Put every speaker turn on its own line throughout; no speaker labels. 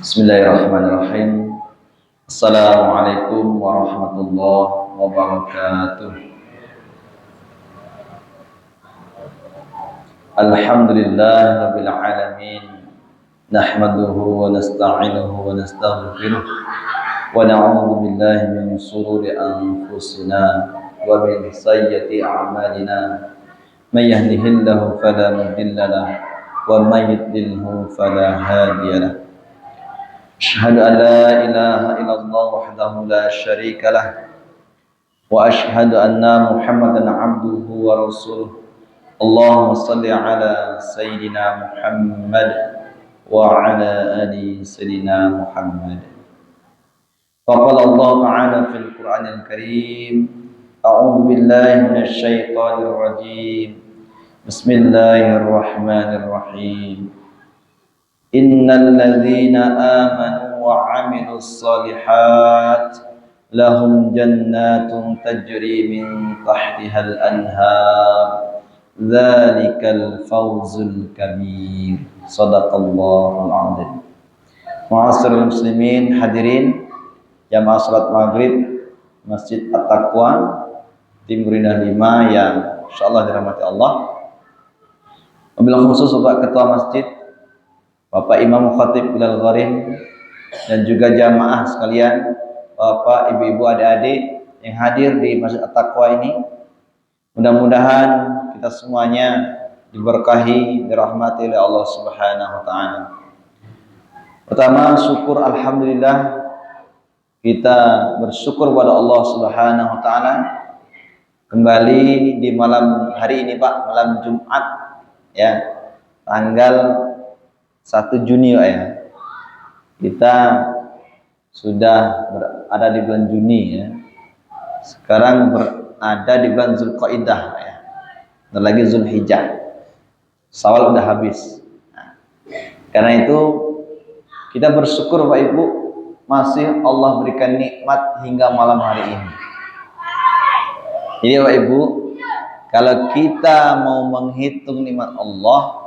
Bismillahirrahmanirrahim. Assalamualaikum warahmatullahi wabarakatuh. Alhamdulillahirabbil alamin. Nahmaduhu wa nasta'inuhu wa nastaghfiruh wa na'udzu billahi min shururi anfusina wa min sayyiati a'malina. May yahdihillahu fala mudilla lahu wa may yudlilhu fala hadiya lahu. Asyhadu an la ilaha illallah wahdahu la syarika lah wa asyhadu anna Muhammadan abduhu wa rasuluh. Allahumma shalli ala sayyidina Muhammad wa ala ali sayyidina Muhammad. Faqala Allah ta'ala fil Qur'anil Karim, a'udzu billahi minasy syaithanir rajim. Bismillahirrahmanirrahim. Innal ladzina amanu wa 'amilus shalihat lahum jannatun tajri min tahtihal anhar dzalikal fawzul kabir. Shadaqallahul 'azim. Ma'asyiral muslimin, hadirin jamaah salat maghrib Masjid At-Taqwa Timur Indah 5 yang insyaallah dirahmati Allah. Wabillahi khusus Bapak Ketua Masjid, Bapak Imam Khatib Bilal Gharim, dan juga jamaah sekalian, Bapak, Ibu-ibu, adik-adik yang hadir di Masjid At-Taqwa ini. Mudah-mudahan kita semuanya diberkahi, dirahmati oleh Allah Subhanahu wa taala. Pertama, syukur alhamdulillah, kita bersyukur kepada Allah Subhanahu wa taala kembali di malam hari ini, Pak, malam Jumat ya, tanggal 1 Juni ya. Kita sudah berada di bulan Juni ya. Sekarang berada di bulan Zulqaidah ya. Dan lagi Zulhijjah. Syawal udah habis. Nah, karena itu kita bersyukur Bapak Ibu, masih Allah berikan nikmat hingga malam hari ini. Jadi Bapak Ibu, kalau kita mau menghitung nikmat Allah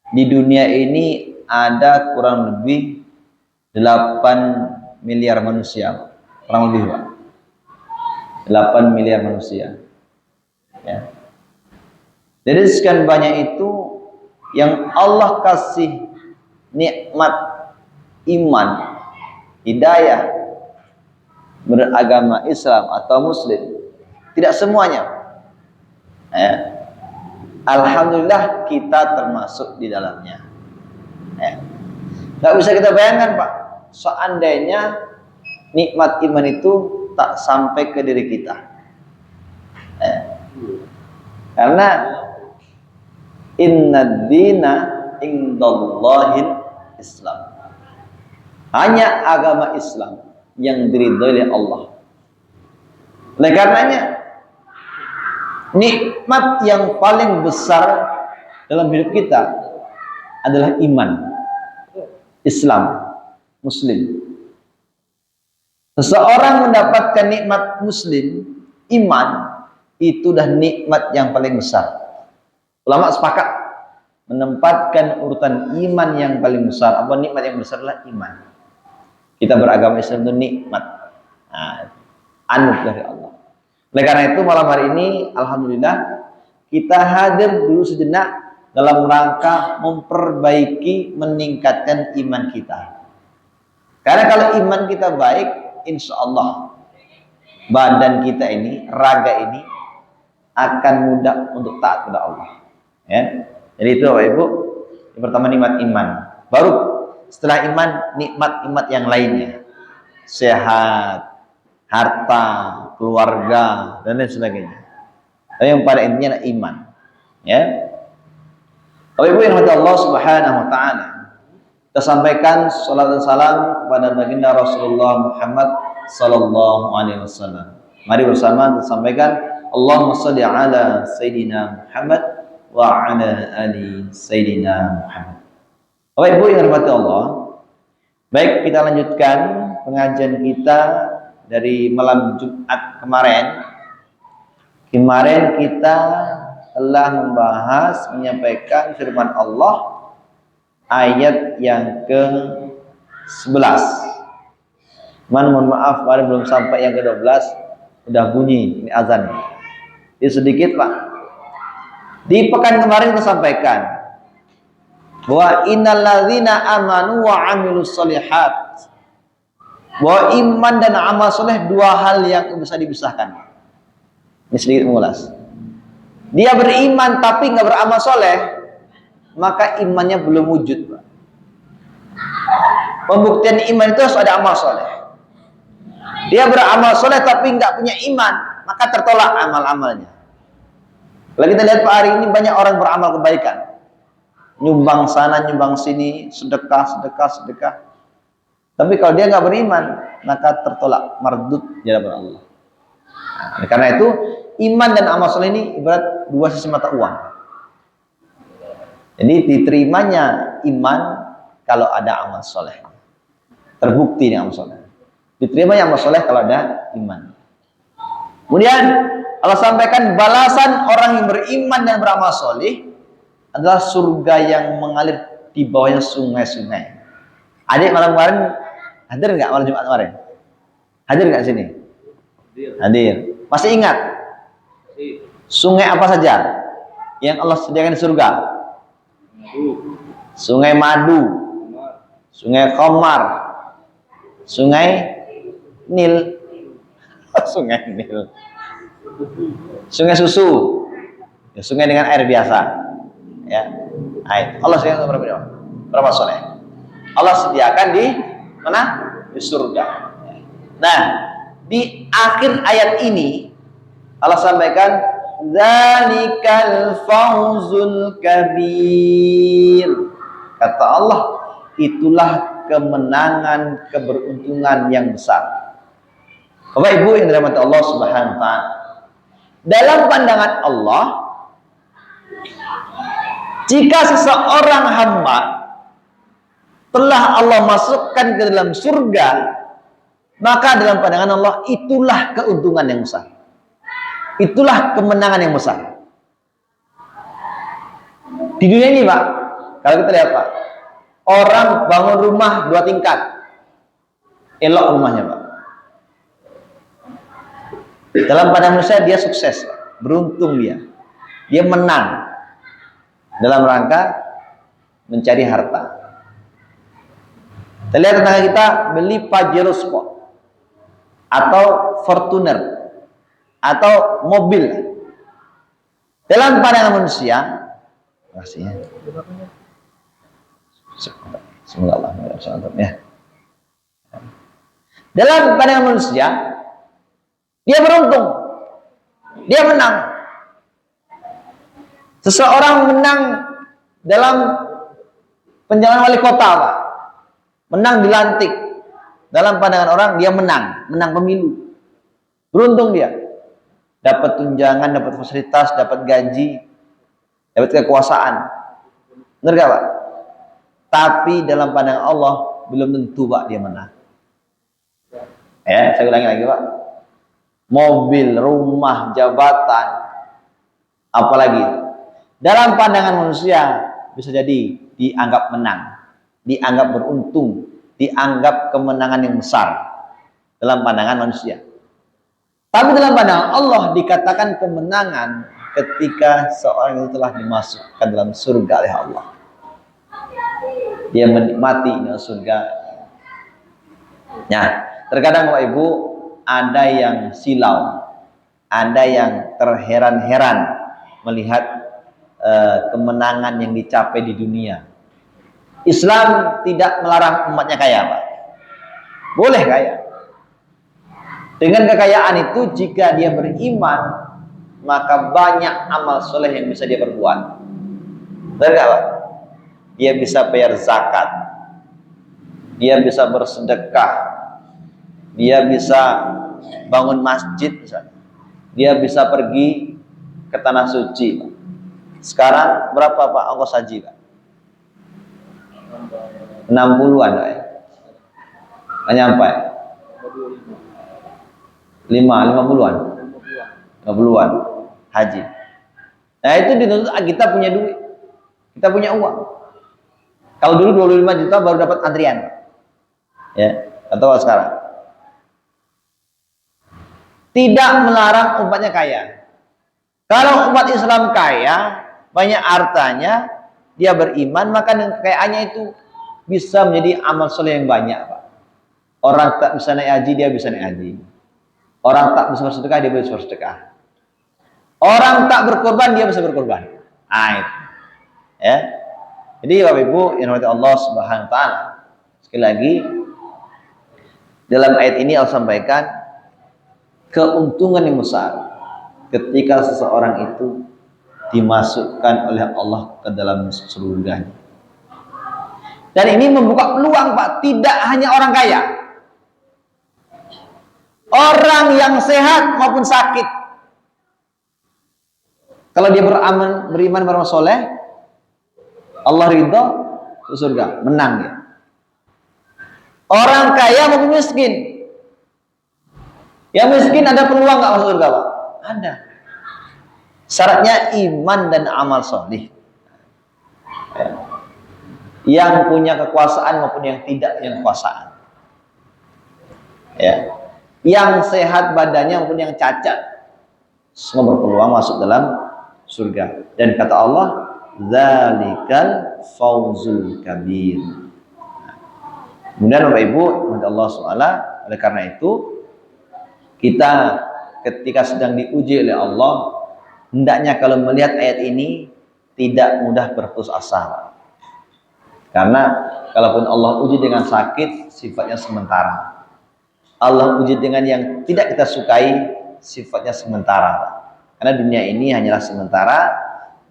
di dunia ini, ada kurang lebih 8 miliar manusia, kurang lebih Pak. 8 miliar manusia ya. Jadi sekian banyak itu yang Allah kasih nikmat iman, hidayah, beragama Islam atau Muslim. Tidak semuanya ya. Alhamdulillah kita termasuk di dalamnya. Nggak bisa kita bayangkan Pak, seandainya nikmat iman itu tak sampai ke diri kita. Karena inna dina indallahil Islam. Hanya agama Islam yang diridhoi oleh Allah. Oleh karenanya, nikmat yang paling besar dalam hidup kita adalah iman, Islam, Muslim. Seseorang mendapatkan nikmat Muslim, iman, itu dah nikmat yang paling besar. Ulama sepakat menempatkan urutan iman yang paling besar. Apa nikmat yang besar adalah iman. Kita beragama Islam itu nikmat, anugerah dari Allah. Oleh karena itu malam hari ini alhamdulillah kita hadir dulu sejenak dalam rangka memperbaiki, meningkatkan iman kita. Karena kalau iman kita baik, insya Allah badan kita ini, raga ini akan mudah untuk taat kepada Allah ya. Jadi itu Bapak Ibu, yang pertama nikmat iman. Baru setelah iman, nikmat-nikmat yang lainnya, sehat, harta, keluarga, dan lain sebagainya. Tapi yang pada intinya adalah iman. Ya. Bapak Ibu yang dirahmati Allah Subhanahu wa taala, kita sampaikan salat dan salam kepada baginda Rasulullah Muhammad sallallahu alaihi wasallam. Mari bersama kita sampaikan Allahumma shalli ala sayyidina Muhammad wa ala ali sayyidina Muhammad. Bapak Ibu yang dirahmati Allah, baik, kita lanjutkan pengajian kita dari malam Jumat kemarin. Kemarin kita telah menyampaikan firman Allah ayat yang ke 11. Mohon maaf, kemarin belum sampai yang ke-12, udah bunyi ini azan. Ini sedikit Pak. Di pekan kemarin kita sampaikan bahwa innalladzina amanu wa amilus solihat, bahwa iman dan amal soleh dua hal yang bisa dipisahkan. Ini sedikit mengulas. Dia beriman tapi nggak beramal soleh, maka imannya belum wujud Pak. Pembuktian iman itu harus ada amal soleh. Dia beramal soleh tapi nggak punya iman, maka tertolak amal-amalnya. Kalau kita lihat Pak, hari ini banyak orang beramal kebaikan, nyumbang sana, nyumbang sini, sedekah. Tapi kalau dia nggak beriman, maka tertolak, mardud di hadapan Allah. Nah, karena itu iman dan amal soleh ini ibarat dua sisi mata uang. Jadi diterimanya iman kalau ada amal soleh, terbukti dengan amal soleh. Diterimanya amal soleh kalau ada iman. Kemudian Allah sampaikan balasan orang yang beriman dan beramal soleh adalah surga yang mengalir di bawahnya sungai-sungai. Adik malam kemarin hadir nggak malam Jumat kemarin? Hadir nggak sini? Hadir. Masih ingat? Sungai apa saja yang Allah sediakan di surga? Sungai madu, sungai khamar, sungai Nil, sungai Nil, sungai susu, ya, sungai dengan air biasa, ya. Air. Allah sediakan berapa soleh? Allah sediakan di mana? Di surga. Nah, di akhir ayat ini Allah sampaikan dzalikal fawzul kabir. Kata Allah, itulah kemenangan, keberuntungan yang besar. Bapak Ibu yang dirahmati Allah Subhanahu wa taala, dalam pandangan Allah, jika seseorang hamba telah Allah masukkan ke dalam surga, maka dalam pandangan Allah itulah keuntungan yang besar. Itulah kemenangan yang besar. Di dunia ini Pak, kalau kita lihat Pak, orang bangun rumah 2 tingkat, elok rumahnya Pak. Dalam pandangan manusia dia sukses, beruntung dia menang dalam rangka mencari harta. Kita lihat tetangga kita beli Pajero Sport atau Fortuner atau mobil. Dalam pandangan manusia, makasih ya. Semoga Allah ya. Dalam pandangan manusia, dia beruntung, dia menang. Seseorang menang dalam pencalonan wali kota, Pak. Menang dilantik. Dalam pandangan orang dia menang pemilu. Beruntung dia. Dapat tunjangan, dapat fasilitas, dapat gaji, dapat kekuasaan. Benar gak Pak? Tapi dalam pandangan Allah belum tentu Pak dia menang. Ya, saya ulangi lagi Pak. Mobil, rumah, jabatan, apalagi dalam pandangan manusia bisa jadi dianggap menang, dianggap beruntung, dianggap kemenangan yang besar dalam pandangan manusia. Tapi dalam pandangan Allah dikatakan kemenangan ketika seorang itu telah dimasukkan dalam surga oleh Allah. Dia menikmati surga. Nah, terkadang Bapak Ibu ada yang silau, ada yang terheran-heran melihat kemenangan yang dicapai di dunia. Islam tidak melarang umatnya kaya, Pak. Boleh kaya. Dengan kekayaan itu jika dia beriman, maka banyak amal soleh yang bisa dia perbuat. Benar nggak, Pak? Dia bisa bayar zakat, dia bisa bersedekah, dia bisa bangun masjid misalnya. Dia bisa pergi ke tanah suci. Sekarang berapa Pak ongkos haji Pak? 60-an Pak ya? Nggak nyampe? 50-an? 50-an haji. Nah itu dituntut kita punya duit, kita punya uang. Kalau dulu 25 juta baru dapat antrian. Ya, atau sekarang tidak melarang umatnya kaya. Kalau umat Islam kaya, banyak hartanya, dia beriman, maka kekayaannya itu bisa menjadi amal soleh yang banyak, Pak. Orang tak bisa naik haji, dia bisa naik haji. Orang tak bisa bersedekah, dia bisa bersedekah. Orang tak berkorban, dia bisa berkorban. Itu. Ya. Jadi Bapak Ibu yang dirahmati Allah Subhanahu wa taala. Sekali lagi dalam ayat ini Allah sampaikan keuntungan yang besar ketika seseorang itu dimasukkan oleh Allah ke dalam surga. Dan ini membuka peluang, Pak, tidak hanya orang kaya. Orang yang sehat maupun sakit. Kalau dia beriman beramal soleh, Allah ridho, surga, menang ya. Orang kaya maupun miskin. Yang miskin ada peluang nggak masuk surga, Pak? Ada. Syaratnya iman dan amal soleh. Ya. Yang punya kekuasaan maupun yang tidak punya kekuasaan. Ya. Yang sehat badannya maupun yang cacat, semua berpeluang masuk dalam surga. Dan kata Allah, "Dzalikal fauzul kabir." Kemudian Bapak Ibu, Allah SWT, oleh karena itu kita ketika sedang diuji oleh Allah, hendaknya kalau melihat ayat ini tidak mudah berputus asa. Karena kalaupun Allah uji dengan sakit, sifatnya sementara. Allah uji dengan yang tidak kita sukai, sifatnya sementara. Karena dunia ini hanyalah sementara,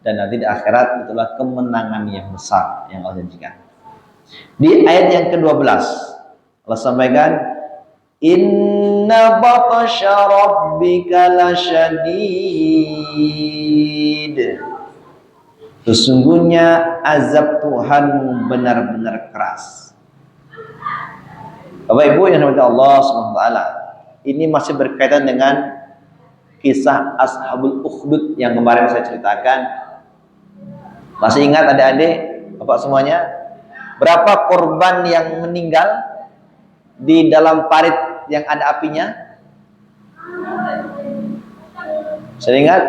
dan nanti di akhirat itulah kemenangan yang besar yang Allah janjikan. Di ayat yang ke-12 Allah sampaikan, "Inna batsya rabbika lasyadid." Sesungguhnya azab Tuhanmu benar-benar keras. Bapak Ibu yang dirahmati Allah SWT, ini masih berkaitan dengan kisah Ashabul Ukhdud yang kemarin saya ceritakan. Masih ingat adik-adik, Bapak semuanya? Berapa korban yang meninggal di dalam parit yang ada apinya? Saya ingat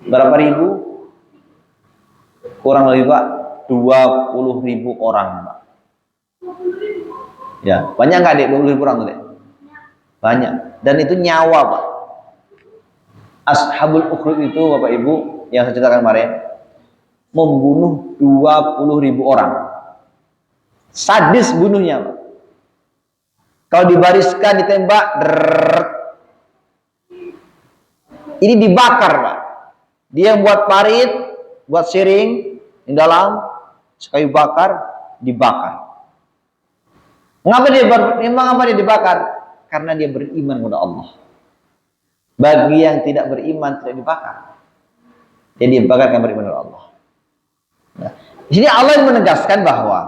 berapa ribu? Kurang lebih, Pak, 20.000 orang, Pak. Ya, banyak nggak, Dek? 20.000 orang, Dek? Banyak. Dan itu nyawa, Pak. Ashabul Ukhdud itu, Bapak Ibu, yang saya ceritakan kemarin, membunuh 20.000 orang. Sadis bunuhnya, Pak. Kalau dibariskan, ditembak, ini dibakar, Pak. Dia buat parit, buat siring di dalam, sekali bakar, dibakar. Mengapa dia dibakar? Karena dia beriman kepada Allah. Bagi yang tidak beriman tidak dibakar. Jadi dibakar karena beriman kepada Allah. Nah, di sini Allah yang menegaskan bahwa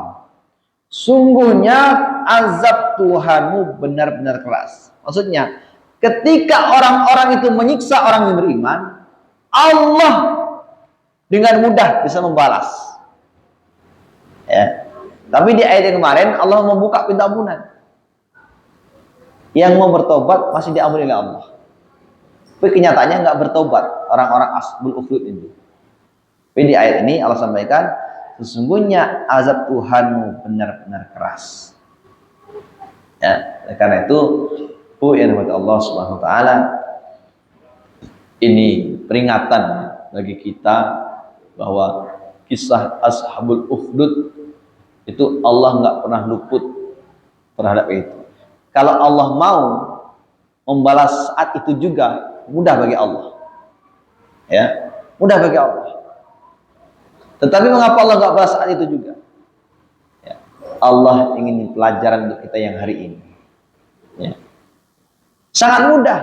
sungguhnya azab Tuhanmu benar-benar keras. Maksudnya, ketika orang-orang itu menyiksa orang yang beriman, Allah dengan mudah bisa membalas. Ya. Tapi di ayat yang kemarin Allah membuka pintu ampunan. Yang mau bertobat masih diampuni oleh Allah. Tapi kenyataannya nggak bertobat orang-orang Ashabul Ukhdud itu. Tapi di ayat ini Allah sampaikan, sesungguhnya azab Tuhanmu benar-benar keras. Ya, karena itu, Bu yang dirahmati Allah Subhanahu wa taala, ini peringatan bagi kita bahwa kisah Ashabul Ukhdud itu Allah nggak pernah luput terhadap itu. Kalau Allah mau membalas saat itu juga, mudah bagi Allah. Ya, mudah bagi Allah. Tetapi mengapa Allah nggak balas saat itu juga? Ya, Allah ingin pelajaran untuk kita yang hari ini. Ya. Sangat mudah.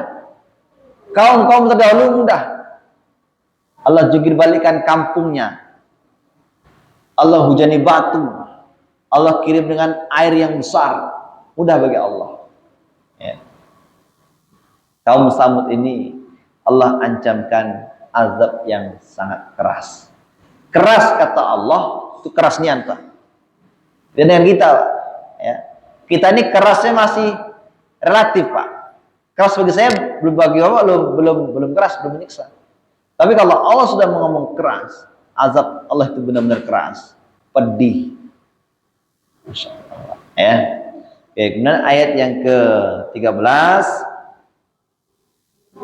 Kaum terdahulu mudah. Allah jungkir balikan kampungnya. Allah hujani batu. Allah kirim dengan air yang besar. Mudah bagi Allah. Ya. Kaum Samud ini Allah ancamkan azab yang sangat keras. Keras kata Allah, itu keras nyata. Dan dengan kita, ya, Kita ini kerasnya masih relatif, Pak. Keras bagi saya, belum bagi Bapak belum keras, belum menyiksa. Tapi kalau Allah sudah ngomong keras, azab Allah itu benar-benar keras, pedih. Masya Allah. Ya. Oke, kemudian ayat yang ke-13,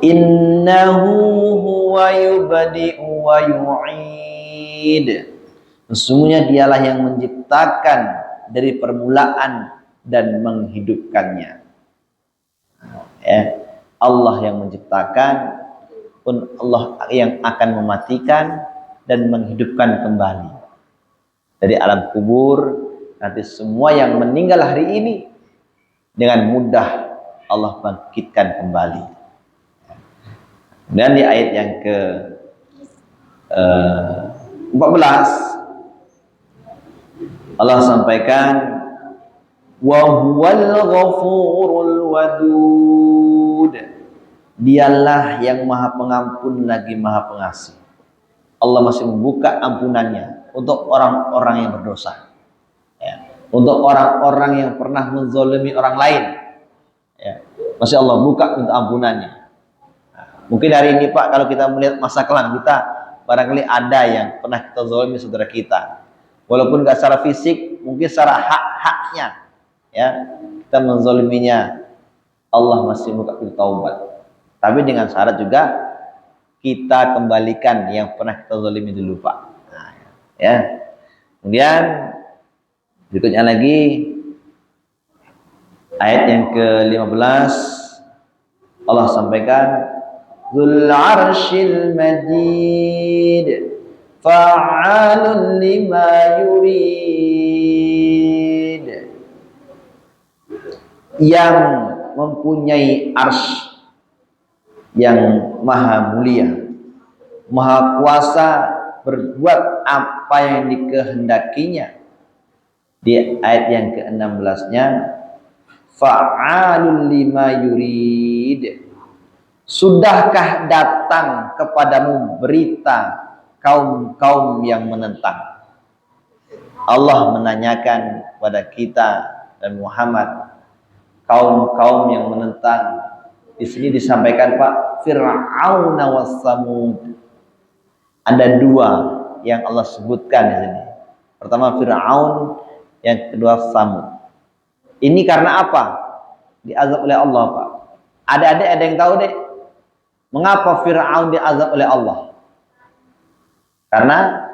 innahu huwa yubadi'u wa yu'id. Sesungguhnya dialah yang menciptakan dari permulaan dan menghidupkannya. Ya, Allah yang menciptakan pun Allah yang akan mematikan dan menghidupkan kembali. Dari alam kubur, nanti semua yang meninggal hari ini dengan mudah Allah bangkitkan kembali. Dan di ayat yang ke 14 Allah sampaikan, wa huwal ghafurul wadud. Dialah yang maha pengampun lagi maha pengasih. Allah masih membuka ampunannya untuk orang-orang yang berdosa, ya. Untuk orang-orang yang pernah menzalimi orang lain, ya. Masih Allah buka untuk ampunannya. Nah, mungkin hari ini Pak, kalau kita melihat masa kelam kita, barangkali ada yang pernah kita zalimi saudara kita, walaupun gak secara fisik, mungkin secara hak-haknya, ya, kita menzaliminya. Allah masih buka pintu taubat. Tapi dengan syarat juga kita kembalikan yang pernah kita zalimi dulu, Pak. Nah, ya. Kemudian berikutnya lagi ayat yang ke-15 Allah sampaikan, Dzul 'arsyil majid fa'alun lima yurid. Yang mempunyai arsy yang maha mulia, maha kuasa berbuat apa yang dikehendakinya. Di ayat yang ke-16-nya, fa'alul lima yurid. Sudahkah datang kepadamu berita kaum-kaum yang menentang? Allah menanyakan kepada kita dan Muhammad, kaum-kaum yang menentang. Di sini disampaikan, Pak, Fir'aun wa Samud. Ada dua yang Allah sebutkan di sini. Pertama Fir'aun, yang kedua Samud. Ini karena apa? Diazab oleh Allah, Pak. Ada yang tahu deh, mengapa Fir'aun diazab oleh Allah? Karena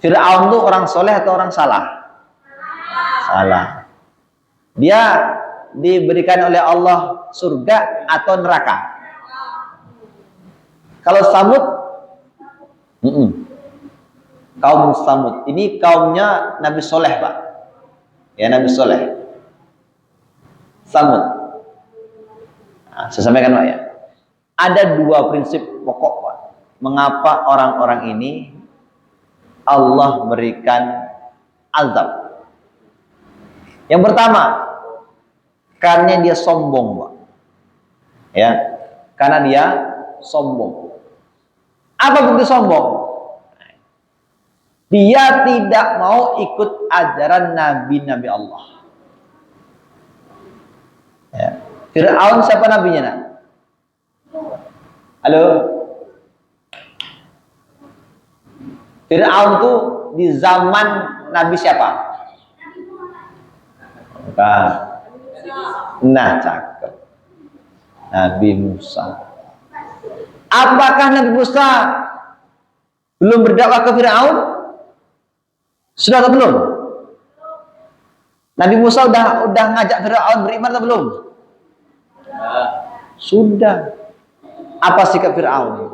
Fir'aun itu orang soleh atau orang salah? Salah. Dia diberikan oleh Allah surga atau neraka? Kalau Samud, kaum Samud ini kaumnya Nabi Soleh, Pak. Ya, Nabi Soleh. Samud. Nah, saya sampaikan, Pak, ya. Ada dua prinsip pokok, Pak. Mengapa orang-orang ini Allah berikan azab? Yang pertama, karena dia sombong, Pak. Ya, karena dia sombong. Apa bukti sombong? Dia tidak mau ikut ajaran nabi-nabi Allah. Ya. Fir'aun siapa nabinya, nak? Halo? Fir'aun itu di zaman Nabi siapa? Bukan. Nah, cakep. Nabi Musa. Apakah Nabi Musa belum berdakwah ke Fir'aun? Sudah atau belum? Nabi Musa udah ngajak Fir'aun beriman atau belum? Sudah. Apa sikap Fir'aun?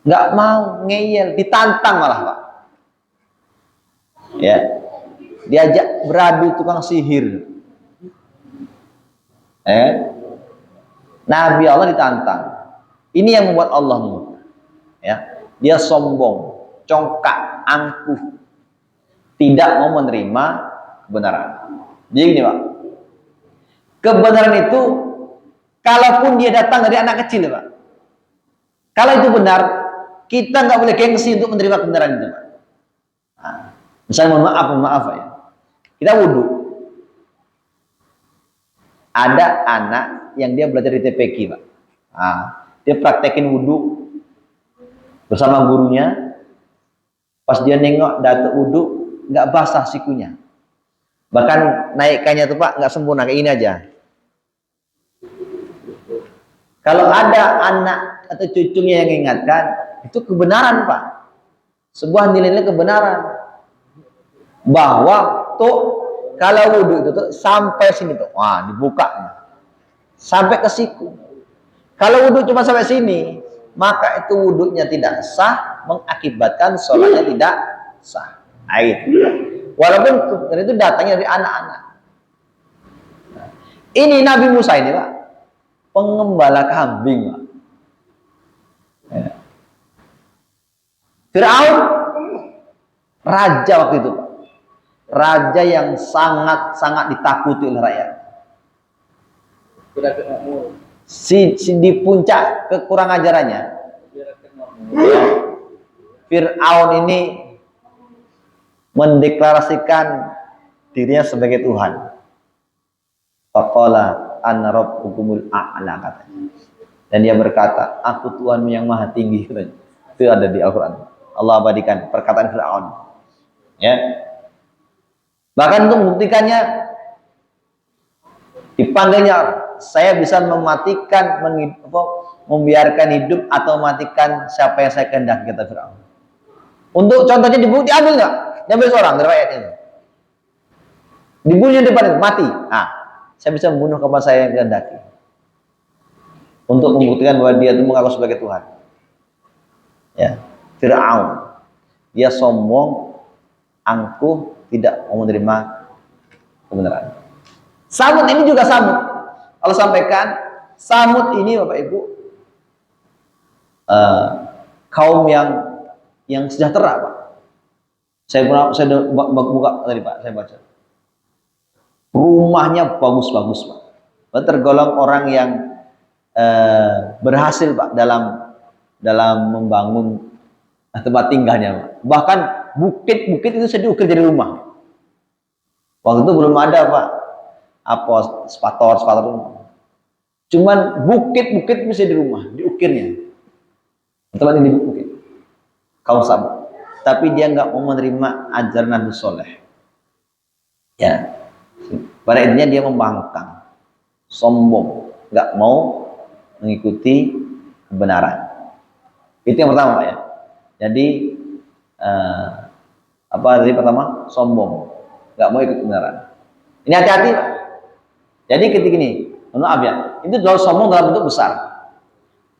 Nggak mau, ngeyel, ditantang malah, Pak. Ya, diajak beradu tukang sihir. Nabi Allah ditantang. Ini yang membuat Allah murka. Ya, dia sombong, congkak, angkuh, tidak mau menerima kebenaran. Jadi gini, Pak, kebenaran itu kalaupun dia datang dari anak kecil, Pak, kalau itu benar, kita nggak boleh gengsi untuk menerima kebenaran itu, Pak. Nah, Misalnya mohon maaf ya. Kita wudhu. Ada anak yang dia belajar di TPQ, Pak. Nah, dia praktekin wudhu bersama gurunya. Pas dia nengok datuk wudhu, nggak basah sikunya. Bahkan naikannya tuh Pak nggak sempurna, kayak ini aja. Kalau ada anak atau cucunya yang ingatkan, itu kebenaran Pak. Sebuah nilai-nilai kebenaran. Bahwa tuh kalau wudhu itu tuh sampai sini tuh, wah dibuka. Sampai ke siku. Kalau wudhu cuma sampai sini, maka itu wudhunya tidak sah, mengakibatkan sholatnya tidak sah. Nah, itu. Walaupun itu datangnya dari anak-anak. Ini Nabi Musa ini Pak, pengembala kambing Pak. Ya. Fir'aun raja waktu itu Pak. Raja yang sangat-sangat ditakuti oleh rakyat. Di puncak kekurang ajarannya, ya, Fir'aun ini mendeklarasikan dirinya sebagai Tuhan. Faqala ana rabbukumul a'la katanya. Dan dia berkata, aku Tuhanmu yang maha tinggi katanya. Itu ada di Al-Quran. Allah abadikan perkataan Fir'aun. Ya. Bahkan untuk membuktikannya, dipanggilnya, saya bisa mematikan, membiarkan hidup atau matikan siapa yang saya kehendaki, kata Fir'aun. Untuk contohnya diambil nggak? Diambil seorang dari rakyat itu. Dibunuh di depan itu, mati. Nah, saya bisa membunuh kapan saya yang kehendaki. Untuk membuktikan bahwa dia itu mengaku sebagai Tuhan. Ya, Fir'aun. Dia sombong, angkuh, tidak mau menerima kebenaran. Samud ini juga Samud. Allah sampaikan, Samud ini Bapak Ibu kaum yang sejahtera Pak. Saya buka tadi Pak, saya baca. Rumahnya bagus-bagus Pak. Tergolong orang yang berhasil Pak dalam membangun tempat tinggalnya Pak. Bahkan bukit-bukit itu sudah diukir jadi rumah. Waktu itu belum ada Pak spator. Cuman bukit-bukit bisa di rumah, diukirnya. Tempat ini bukit. Kaum Samud. Tapi dia nggak mau menerima ajaran Nabi Soleh. Ya. Pada intinya dia membangkang, sombong, nggak mau mengikuti kebenaran. Itu yang pertama Pak ya. Jadi apa tadi pertama? Sombong, nggak mau ikut kebenaran. Ini hati-hati Pak. Jadi ketika ini, maaf ya, itu kalau sombong dalam bentuk besar.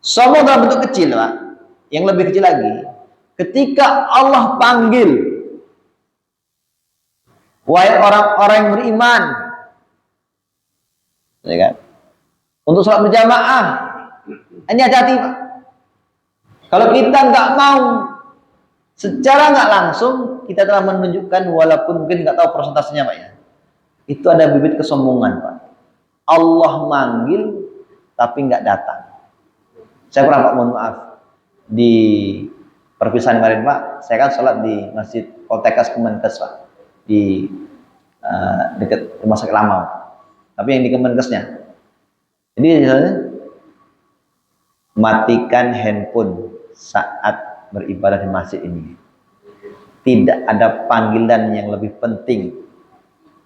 Sombong dalam bentuk kecil Pak. Yang lebih kecil lagi, ketika Allah panggil, wahai orang-orang yang beriman, ya kan? Untuk sholat berjamaah, ini hati-hati Pak. Kalau kita nggak mau, secara nggak langsung kita telah menunjukkan, walaupun mungkin nggak tahu persentasenya Pak ya, itu ada bibit kesombongan Pak. Allah manggil tapi nggak datang. Saya pernah Pak, mohon maaf, di perpisahan kemarin Pak, saya kan sholat di Masjid Poltekkes Kemenkes Pak, di dekat rumah sakit lama Pak. Tapi yang di Kemenkesnya. Jadi misalnya matikan handphone saat beribadah di masjid ini. Tidak ada panggilan yang lebih penting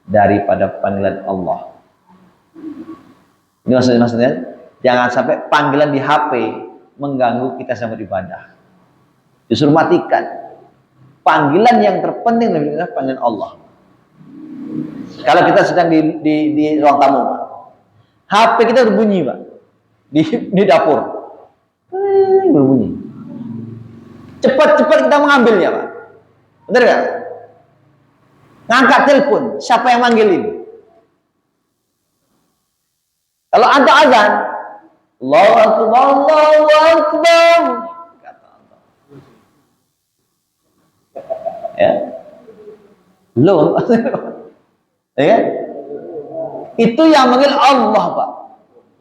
daripada panggilan Allah. Ini maksudnya jangan sampai panggilan di HP mengganggu kita sama ibadah. Disuruh matikan. Panggilan yang terpenting adalah panggilan Allah. Kalau kita sedang di ruang tamu Pak, HP kita berbunyi Pak, di dapur berbunyi. Cepat-cepat kita mengambilnya Pak. Benar nggak? Ngangkat telepon, siapa yang manggilin? Kalau ada azan, Allahu Akbar, Allahu Akbar. Ya. Belum. Ya. Itu yang manggil Allah, Pak.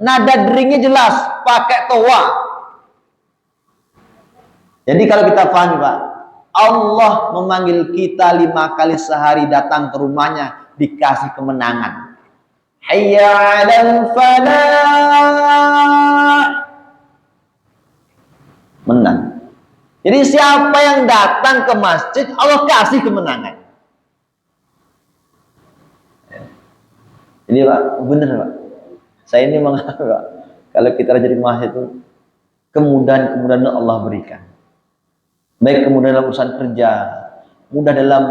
Nada deringnya jelas, pakai toa. Jadi kalau kita pahami, Pak, Allah memanggil kita 5 kali sehari datang ke rumahnya dikasih kemenangan. Hayya 'alal falah. Menang. Jadi siapa yang datang ke masjid, Allah kasih kemenangan. Jadi Pak, benar Pak. Saya ini menganggap Pak, kalau kita rajin di masjid itu kemudahan-kemudahan Allah berikan. Baik kemudahan dalam urusan kerja, mudah dalam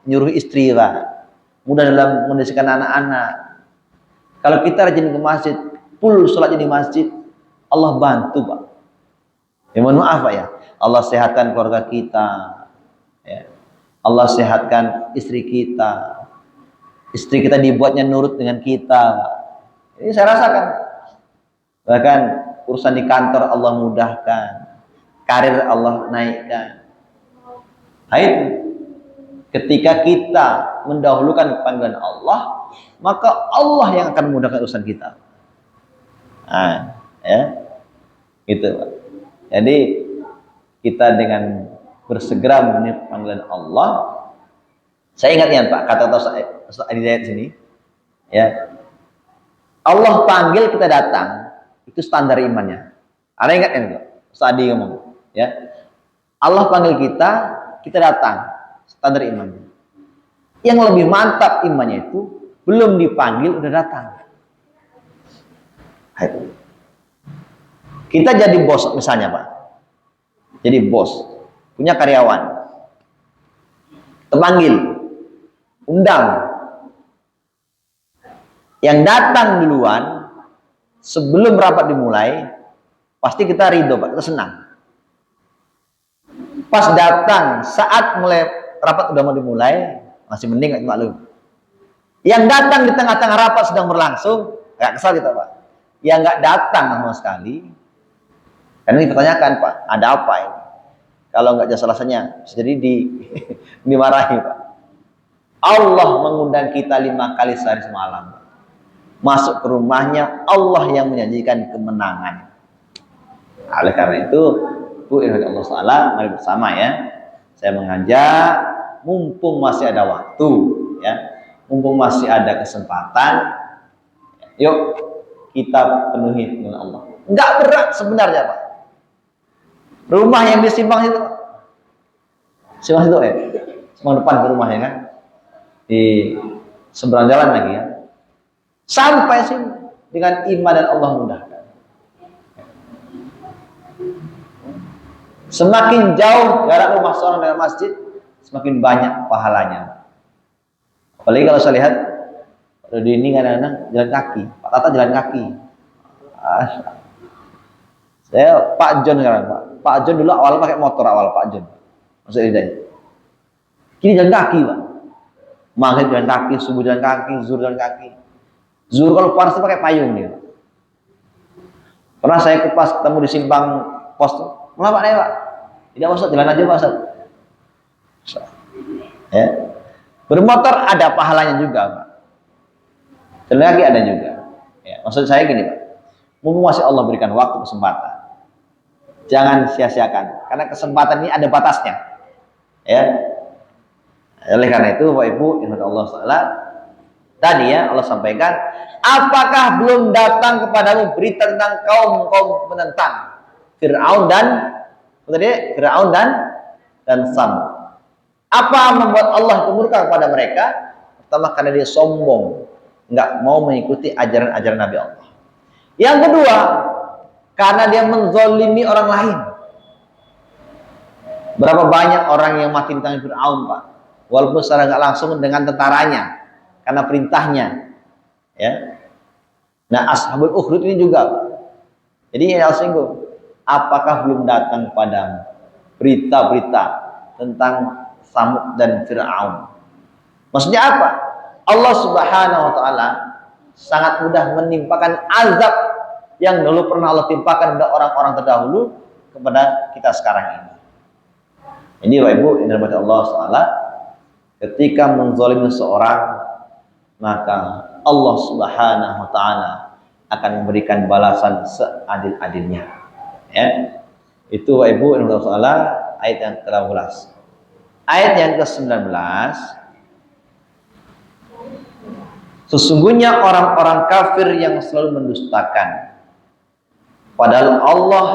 nyuruh istri Pak, mudah dalam mengondisikan anak-anak. Kalau kita rajin ke masjid, full sholatnya di masjid, Allah bantu Pak. Ya mohon maaf Pak ya, Allah sehatkan keluarga kita, ya. Allah sehatkan istri kita, istri kita dibuatnya nurut dengan kita. Ini saya rasakan. Bahkan urusan di kantor Allah mudahkan, karir Allah naikkan. Nah itu, ketika kita mendahulukan panggilan Allah, maka Allah yang akan memudahkan urusan kita. Nah, ya, gitu Pak. Jadi kita dengan bersegera memenuhi panggilan Allah. Saya ingat ya Pak, kata Ustaz Adi Dayat sini, ya. Allah panggil kita datang, itu standar imannya. Anda ingat kan Ustaz Adi ngomong, ya. Allah panggil kita, kita datang, standar imannya. Yang lebih mantap imannya itu belum dipanggil udah datang. Hai. Kita jadi bos misalnya Pak, jadi bos, punya karyawan, terpanggil, undang, yang datang duluan sebelum rapat dimulai, pasti kita ridho Pak, kita senang. Pas datang saat mulai rapat udah mau dimulai, masih mending nggak maklum. Yang datang di tengah-tengah rapat sedang berlangsung, nggak kesal kita Pak. Yang nggak datang sama sekali, karena dipertanyakan Pak, ada apa ini? Kalau nggak jelas alasannya, bisa jadi dimarahi Pak. Allah mengundang kita 5 kali sehari semalam. Masuk ke rumahnya, Allah yang menjanjikan kemenangan. Oleh karena itu, Bu Allah Ta'ala, mari bersama ya. Saya mengajak, mumpung masih ada waktu, ya, mumpung masih ada kesempatan, yuk kita penuhi dengan Allah. Nggak berat sebenarnya Pak. Rumah yang di Simpang itu, Simpang itu Simpang depan ke rumahnya kan, di seberang jalan lagi ya. Sampai sini dengan iman dan Allah mudahkan. Semakin jauh jarak rumah seorang dengan masjid, semakin banyak pahalanya. Apalagi kalau saya lihat di ini kadang-kadang jalan kaki, Pak Tata jalan kaki. Saya Pak John sekarang Pak. Pak John dulu awal pakai motor awal Pak John. Maksudnya ini. Kini jalan kaki Pak. Maghrib jalan kaki, subuh jalan kaki, zuhur jalan kaki. Zuhur kalau panas pakai payung dia. Pernah saya pas ketemu di simpang pos, "Kenapa nih Pak?" "Tidak Pak, jalan aja Pak." Ya. Bermotor ada pahalanya juga Pak. Jalan kaki ada juga. Ya, maksud saya gini Pak. Mumpung masih Allah berikan waktu kesempatan, jangan sia-siakan, karena kesempatan ini ada batasnya. Ya. Oleh karena itu, Bapak Ibu, Allah Taala tadi ya Allah sampaikan, apakah belum datang kepadamu berita tentang kaum penentang Fir'aun dan Samud? Apa membuat Allah itu murka kepada mereka? Pertama, karena dia sombong, nggak mau mengikuti ajaran-ajaran Nabi Allah. Yang kedua, karena dia menzolimi orang lain. Berapa banyak orang yang mati di tangan Fir'aun Pak, walaupun secara nggak langsung dengan tentaranya, karena perintahnya, ya. Nah, Ashabul Ukhdud ini juga Pak. Jadi yang singgung, apakah belum datang padamu berita-berita tentang Samud dan Fir'aun? Maksudnya apa? Allah Subhanahu wa Ta'ala sangat mudah menimpakan azab yang dulu pernah Allah timpakan kepada orang-orang terdahulu kepada kita sekarang ini. Ini Bapak Ibu, ini adalah Allah Ta'ala, ketika menzalimi seorang, maka Allah Subhanahu wa Ta'ala akan memberikan balasan seadil-adilnya. Ya. Itu Bapak Ibu, ini Allah Ta'ala, ayat yang ke-13. Ayat yang ke-19, sesungguhnya orang-orang kafir yang selalu mendustakan, padahal Allah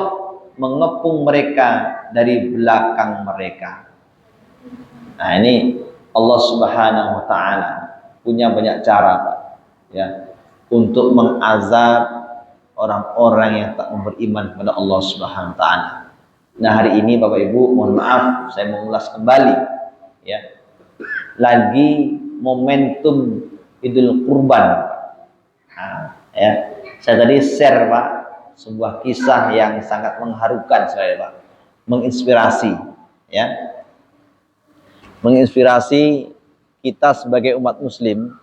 mengepung mereka dari belakang mereka. Nah, ini Allah Subhanahu wa taala punya banyak cara, Pak, ya, untuk mengazab orang-orang yang tak beriman kepada Allah Subhanahu wa taala. Nah, hari ini Bapak Ibu, mohon maaf saya mengulas kembali, ya. Lagi momentum Idul Kurban. Nah, ya. Saya tadi share, Pak, sebuah kisah yang sangat mengharukan saya, Pak. Menginspirasi, ya. Menginspirasi kita sebagai umat muslim,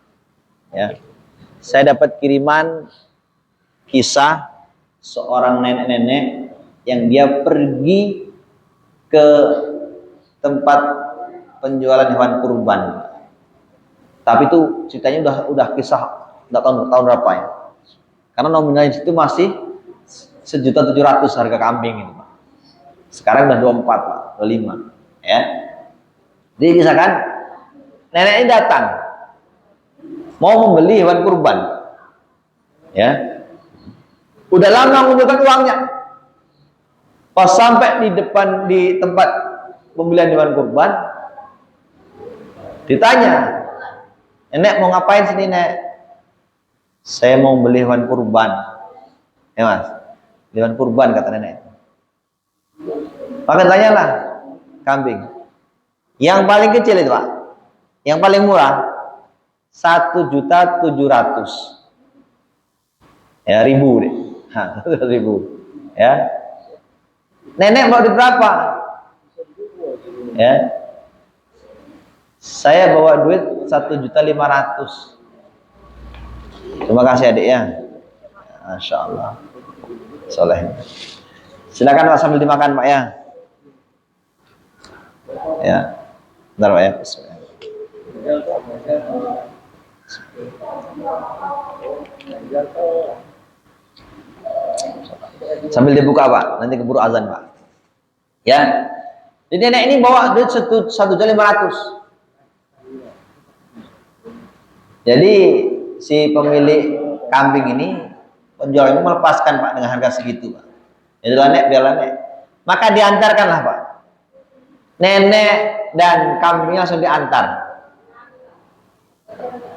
ya. Saya dapat kiriman kisah seorang nenek-nenek yang dia pergi ke tempat penjualan hewan kurban. Tapi itu ceritanya udah kisah tahun berapa ya? Karena nominalnya itu masih 1.700.000 harga kambing itu, Pak. Sekarang udah 24, Pak, 25, ya. Jadi misalkan nenek ini datang mau membeli hewan kurban, ya. Udah lama mengumpulkan uangnya. Pas sampai di tempat pembelian hewan kurban, ditanya, "Nenek mau ngapain sini, Nek?" "Saya mau beli hewan kurban." "Ya, Mas, hewan kurban," kata nenek. Maka tanyalah, "Kambing yang paling kecil itu, Pak, yang paling murah 1.700.000, ya, ribu deh, 1.000, ya. Nenek mau duit berapa? Ya, saya bawa duit 1.500.000. Terima kasih adik, ya. Masya Allah, soleh. Silakan Pak, sambil dimakan, Pak, ya. Ya, bentar, Pak, ya. Sambil dibuka, Pak, nanti keburu azan, Pak, ya. Jadi nenek ini bawa duit 1.500.000. Jadi si pemilik kambing ini, penjual ini melepaskan, Pak, dengan harga segitu, Pak. Jadi Nek, biarlah, Nek. Maka diantarkanlah, Pak. Nenek dan kambingnya langsung diantar.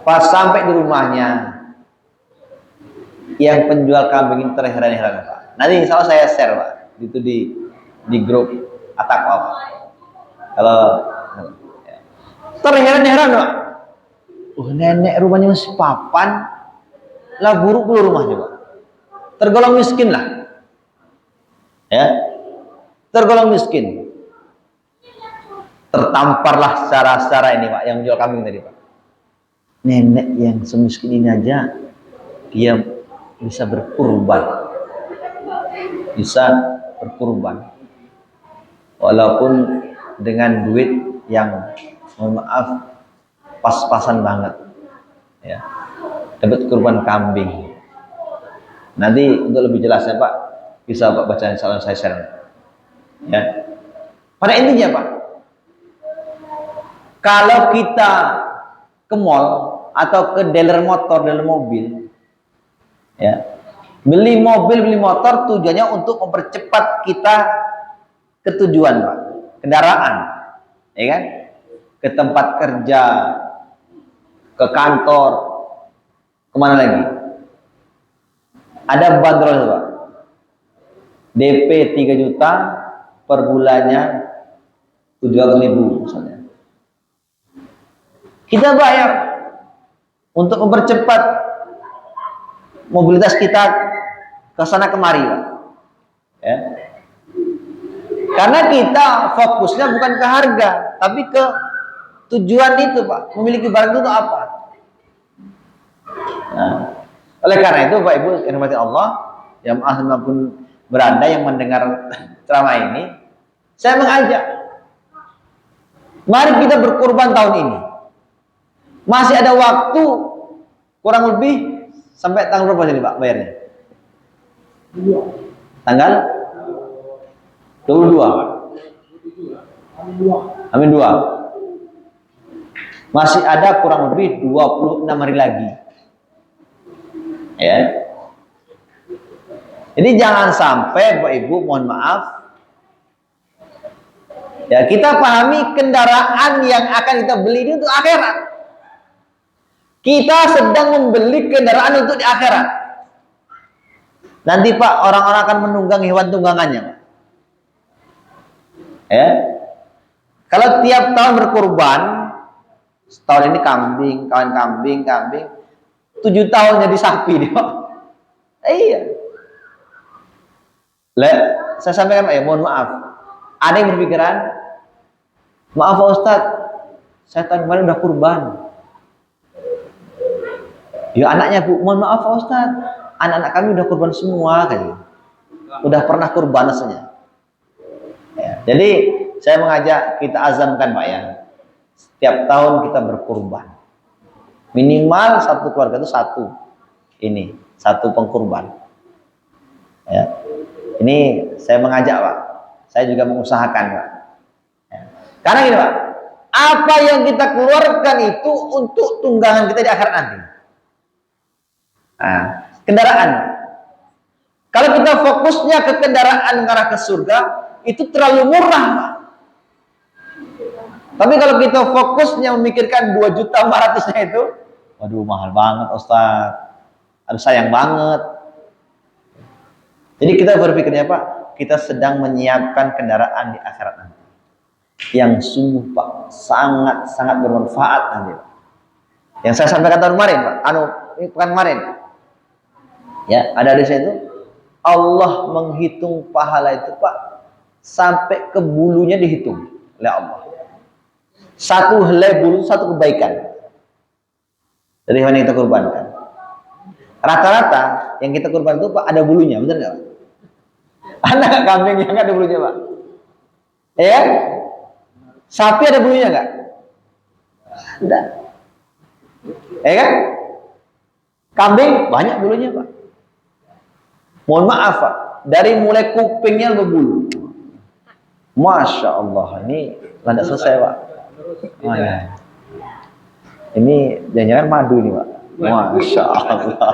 Pas sampai di rumahnya, yang penjual kambing ini terheran-heran, Pak. Nanti insya Allah saya share, Pak, itu di grup Atakwa, Pak. Kalau ya. Terheran-heran, Pak. Nenek rumahnya masih papan, lah buruk dulu rumahnya, Pak. Tergolong miskin lah, ya. Tergolong miskin. Tertamparlah secara ini, Pak, yang menjual kambing tadi, Pak. Nenek yang semiskin ini aja dia bisa berkurban, walaupun dengan duit yang, mohon maaf, pas-pasan banget, ya. Dapat kurban kambing. Nanti untuk lebih jelasnya, Pak, bisa Pak baca insyaallah saya share, ya. Pada intinya, Pak, kalau kita ke mall atau ke dealer motor, dealer mobil, ya, beli mobil, beli motor tujuannya untuk mempercepat kita ke tujuan, Pak, kendaraan, ya kan, ke tempat kerja, ke kantor, kemana lagi. Ada bandrol, Pak, DP 3 juta, per bulannya 700.000 misalnya. Kita bayar untuk mempercepat mobilitas kita ke sana kemari, Pak, ya. Karena kita fokusnya bukan ke harga, tapi ke tujuan itu, Pak. Memiliki barang itu apa? Nah, oleh karena itu, Pak Ibu yang dirahmati Allah, yang maupun beranda yang mendengar ceramah ini, saya mengajak, mari kita berkurban tahun ini. Masih ada waktu kurang lebih sampai tanggal berapa ini, Pak, bayarnya? Tanggal 22. Amin 2. Masih ada kurang lebih 26 hari lagi. Ya. Jadi jangan sampai Bapak Ibu, mohon maaf, ya kita pahami kendaraan yang akan kita beli itu untuk akhirat. Kita sedang membeli kendaraan untuk di akhirat. Nanti Pak, orang-orang akan menunggang hewan tunggangannya, Pak. Ya. Kalau tiap tahun berkurban, setahun ini kambing, kawan kambing, 7 tahun jadi sapi dia, Pak. Iya. Saya sampaikan, mohon maaf. Ada yang berpikiran, maaf Pak Ustadz, saya tahun kemarin udah kurban. Ya anaknya Bu, mohon maaf Pak Ustadz, anak-anak kami udah kurban semua kayaknya. Udah pernah kurban rasanya. Ya, jadi saya mengajak kita azamkan Pak ya. Setiap tahun kita berkurban. Minimal satu keluarga itu satu pengkurban. Ya. Ini saya mengajak Pak. Saya juga mengusahakan Pak. Ya. Karena gini Pak, apa yang kita keluarkan itu untuk tunggangan kita di akhirat nanti. Nah, kendaraan. Kalau kita fokusnya ke kendaraan ke arah ke surga, itu terlalu murah Pak. Tapi kalau kita fokusnya memikirkan 2.400.000 itu, waduh mahal banget Ustaz. Aduh sayang banget. Jadi kita berpikirnya Pak, kita sedang menyiapkan kendaraan di akhirat nanti. Yang sungguh Pak, sangat-sangat bermanfaat nanti Pak. Yang saya sampaikan tahun kemarin Pak, bukan kemarin. Ya, ada di situ. Allah menghitung pahala itu Pak, sampai ke bulunya dihitung oleh Allah. Satu helai bulu, satu kebaikan dari hewan yang kita kurbankan. Rata-rata yang kita kurban itu Pak ada bulunya, benar nggak Pak? Ada nggak kambing yang nggak ada bulunya Pak? Ya? Sapi ada bulunya nggak? Ada. Ya kan? Kambing banyak bulunya Pak. Mohon maaf Pak, dari mulai kupingnya berbulu. Masya Allah, ini tidak selesai Pak. Oh, ya. Ini jangan-jangan madu ini Pak. Masya Allah.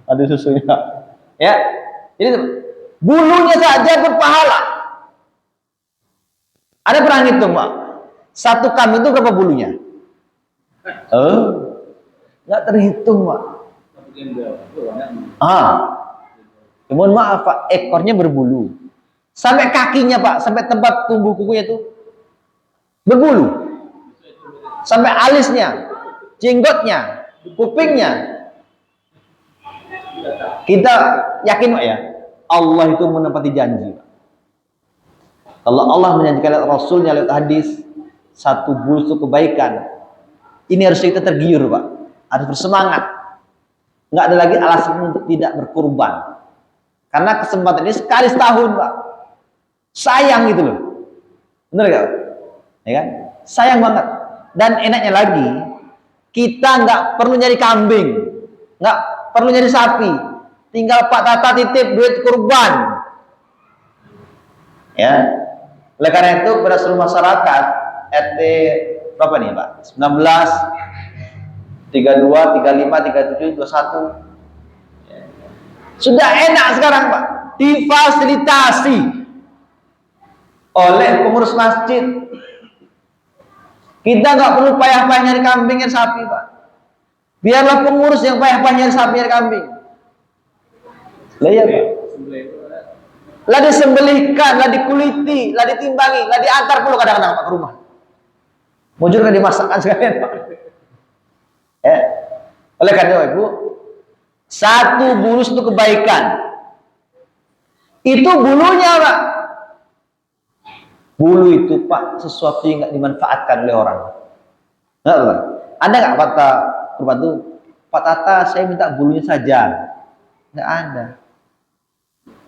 Madu susunya. Ya, jadi bulunya saja berpahala. Ada pernah ngitung Pak? Satu kambing itu berapa bulunya? Nggak terhitung Pak. Mohon maaf Pak, ekornya berbulu. Sampai kakinya Pak, sampai tempat tumbuh kukunya itu berbulu. Sampai alisnya, jenggotnya, kupingnya. Kita yakin Pak ya, Allah itu menepati janji Pak. Kalau Allah menjanjikan Rasulnya lewat hadis, satu bulu itu kebaikan. Ini harus kita tergiur Pak, harus bersemangat. Nggak ada lagi alasan untuk tidak berkurban. Karena kesempatan ini sekali setahun Pak. Sayang gitu loh. Bener gak? Ya kan? Sayang banget. Dan enaknya lagi, kita nggak perlu nyari kambing, nggak perlu nyari sapi, tinggal Pak Tata titip duit kurban. Ya. Oleh karena itu pada seluruh masyarakat RT berapa nih Pak? 19, 32, 35, 37, 21. Sudah enak sekarang Pak, difasilitasi oleh pengurus masjid. Kita nggak perlu payah-payah nyari kambing dan sapi Pak. Biarlah pengurus yang payah-payah nyari sapi dan kambing. Lah ya Pak. Lah disembelihkan, lah dikuliti, lah ditimbangi, lah diantar puluh kadang-kadang Pak ke rumah. Mujur kan dimasakkan sekalian Pak. Ya. Oleh karena itu, satu bulu itu kebaikan. Itu bulunya Pak. Bulu itu Pak sesuatu yang nggak dimanfaatkan oleh orang. Nggak Pak? Ada nggak kata kurban itu, Pak Tata saya minta bulunya saja? Nggak ada.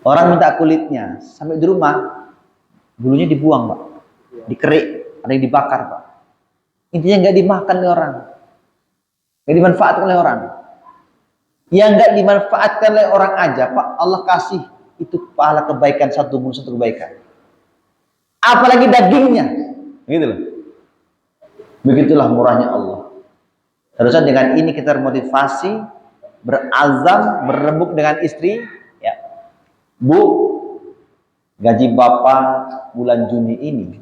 Orang minta kulitnya, sampai di rumah bulunya dibuang Pak, dikerik, ada yang dibakar Pak. Intinya nggak dimakan oleh orang, nggak dimanfaatkan oleh orang. Yang nggak dimanfaatkan oleh orang aja Pak, Allah kasih itu pahala kebaikan, satu bulu satu kebaikan. Apalagi dagingnya. Gitu loh. Begitulah murahnya Allah. Harusnya dengan ini kita termotivasi, berazam, berembuk dengan istri, ya. Bu, gaji Bapak bulan Juni ini,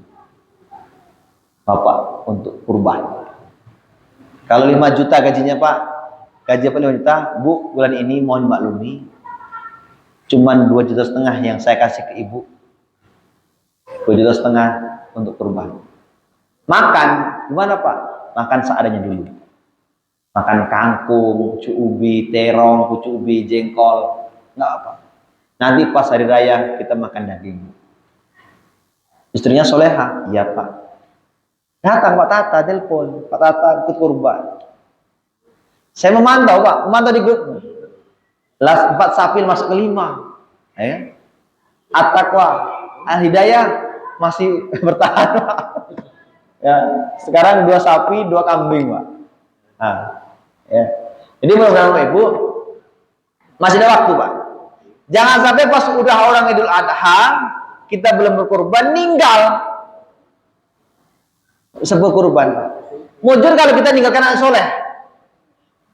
Bapak untuk kurban. Kalau 5 juta gajinya Pak, gaji apa 5 juta, Bu, bulan ini mohon maklumi, cuman 2,5 juta yang saya kasih ke Ibu. 2,5 juta untuk kurban. Makan, gimana Pak? Makan seadanya dulu. Makan kangkung, pucuk ubi, terong, pucuk ubi, jengkol, nggak apa. Nanti pas hari raya kita makan daging. Istrinya soleha, iya Pak. Datang Pak Tata, telepon, Pak Tata ikut kurban. Saya memantau Pak, memantau di grup. Las 4 sapi masuk ke 5. Ya. At-Taqwa, Al-Hidayah masih bertahan Pak. Ya, sekarang 2 sapi, 2 kambing Pak. Nah, ya. Jadi mudah-mudahan Ibu masih ada waktu Pak. Jangan sampai pas udah orang Idul Adha kita belum berkurban, ninggal sebuah kurban. Mujur kalau kita ninggalkan anak soleh.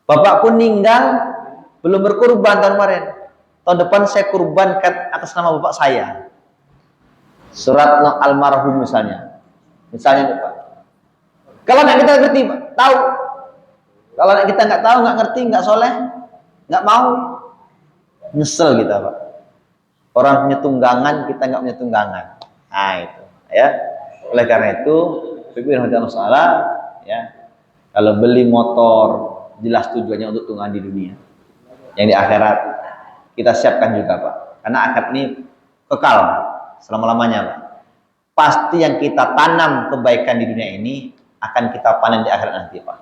Bapak pun ninggal belum berkurban tahun kemarin. Tahun depan saya kurbankan atas nama bapak saya. Surat almarhum misalnya. Misalnya Bapak. Kalau nggak kita ngerti, Pak, tahu. Kalau kita nggak tahu, nggak ngerti, nggak soleh, nggak mau, nyesel kita Pak. Orang punya tunggangan, kita nggak punya tunggangan. Nah itu, ya. Oleh karena itu, pikir masalah, ya. Kalau beli motor, jelas tujuannya untuk tunggangan di dunia. Yang di akhirat kita siapkan juga Pak. Karena akhirat ini kekal selama-lamanya Pak. Pasti yang kita tanam kebaikan di dunia ini akan kita panen di akhirat nanti Pak.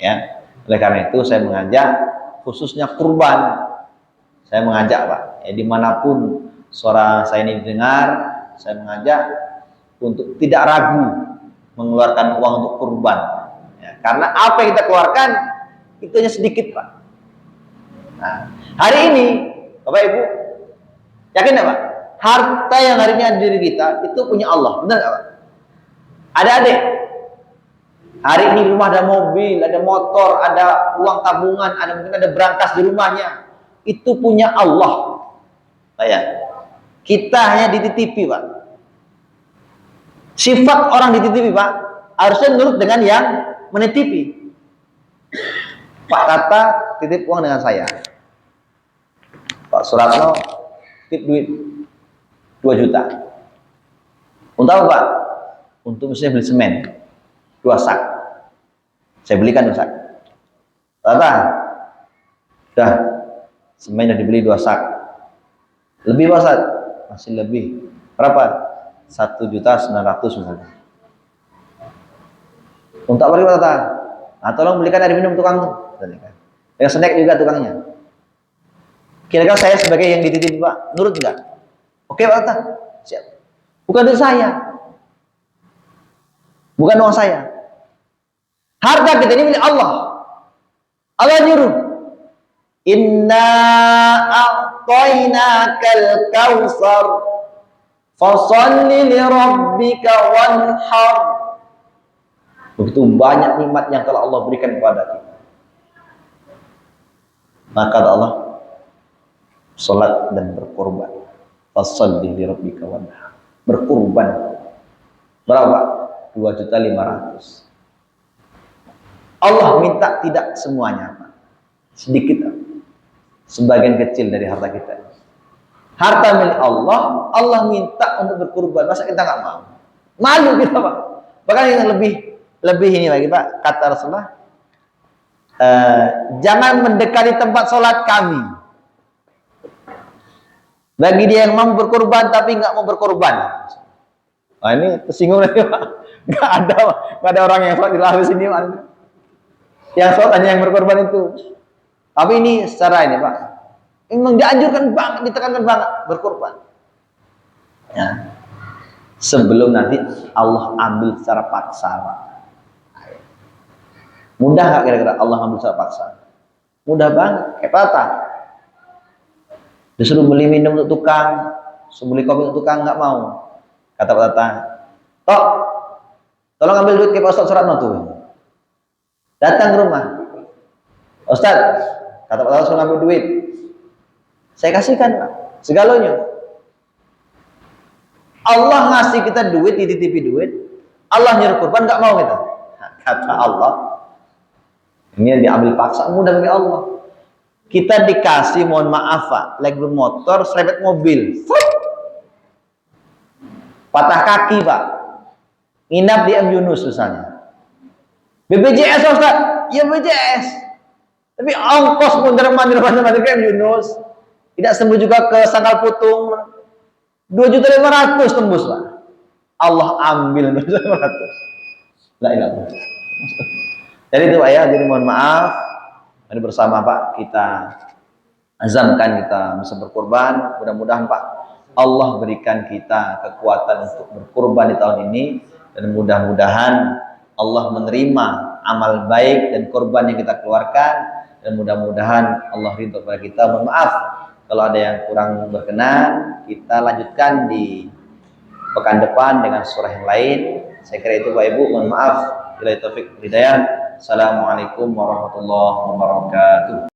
Ya. Oleh karena itu saya mengajak khususnya kurban. Saya mengajak Pak, ya, dimanapun suara saya ini didengar, saya mengajak untuk tidak ragu mengeluarkan uang untuk kurban. Ya, karena apa yang kita keluarkan itu hanya sedikit Pak. Nah, hari ini Bapak Ibu yakin nggak Pak? Harta yang hari ini ada di diri kita itu punya Allah, benar nggak Pak? Adik-adik, hari ini di rumah ada mobil, ada motor, ada uang tabungan, ada mungkin ada berangkas di rumahnya, itu punya Allah. Ya. Kita hanya dititipi Pak. Sifat orang dititipi Pak harusnya nurut dengan yang menitipi. Pak Tata titip uang dengan saya. Pak Suratno titip duit 2 juta. Untuk apa Pak? Untuk misalnya beli semen 2 sak. Saya belikan 2 sak. Tata, dah semen sudah dibeli 2 sak. Lebih Pak Ustaz? Masih lebih. Berapa? 1.900.000 misalnya. Untuk apa Pak Tata? Nah, tolong belikan air minum tukang tuh. Yang snack juga tukangnya. Kira-kira saya sebagai yang dititip Pak, nurut enggak? Oke Pak Tata, siap. Bukan duit saya. Bukan uang saya. Harta kita ini milik Allah. Allah nyuruh. Inna a'tainakal kautsar fasholli li rabbika wanhar. Begitu banyak nikmat yang telah Allah berikan kepada kita. Maka Allah salat dan berkorban. Fasholli li rabbika wanhar. Berkorban. Berapa? 2.500.000. Allah minta tidak semuanya, Pak. Sedikit, sebagian kecil dari harta kita. Harta milik Allah, Allah minta untuk berkorban. Masa kita nggak mau? Malu kita Pak. Bahkan yang lebih ini lagi Pak, kata Rasulullah, jangan mendekati tempat sholat kami. Bagi dia yang mau berkorban tapi nggak mau berkorban. Nah ini tersinggung lagi Pak. Nggak ada orang yang sholat di lahir sini Pak. Yang sholat hanya yang berkorban itu. Tapi ini secara ini Pak, memang dianjurkan banget, ditekankan banget berkorban. Ya. Sebelum nanti Allah ambil secara paksa Pak. Mudah nggak kira-kira Allah ambil secara paksa? Mudah banget. Kayak Tata. Disuruh beli minum untuk tukang, disuruh beli kopi untuk tukang, nggak mau. Kata Pak Tata, "Tok, Tolong ambil duit ke Pak Ustaz Suratno tuh. Datang ke rumah. Ustaz, kata Pak Ustaz suruh ambil duit. Saya kasihkan Pak, segalanya. Allah ngasih kita duit, dititipi duit. Allah nyuruh kurban, nggak mau kita. Kata Allah, ini yang diambil paksa mudah bagi Allah. Kita dikasih, mohon maaf Pak, lagi bermotor, serempet mobil, patah kaki Pak, nginap di M Yunus misalnya. BPJS Ustaz, ya BPJS. Tapi ongkos mundur-mandir ke M Yunus, tidak sembuh juga ke Sangkal Putung, 2.500.000 tembus Pak. Allah ambil 2.500.000. La ilaha. Jadi itu Pak ya, jadi mohon maaf. Mari bersama Pak kita azamkan kita bisa berkurban. Mudah-mudahan Pak Allah berikan kita kekuatan untuk berkurban di tahun ini, dan mudah-mudahan Allah menerima amal baik dan kurban yang kita keluarkan, dan mudah-mudahan Allah ridho kepada kita. Mohon maaf kalau ada yang kurang berkenan, kita lanjutkan di pekan depan dengan surah yang lain. Saya kira itu Pak Ibu, mohon maaf. Bila taufik hidayah. Assalamualaikum warahmatullahi wabarakatuh.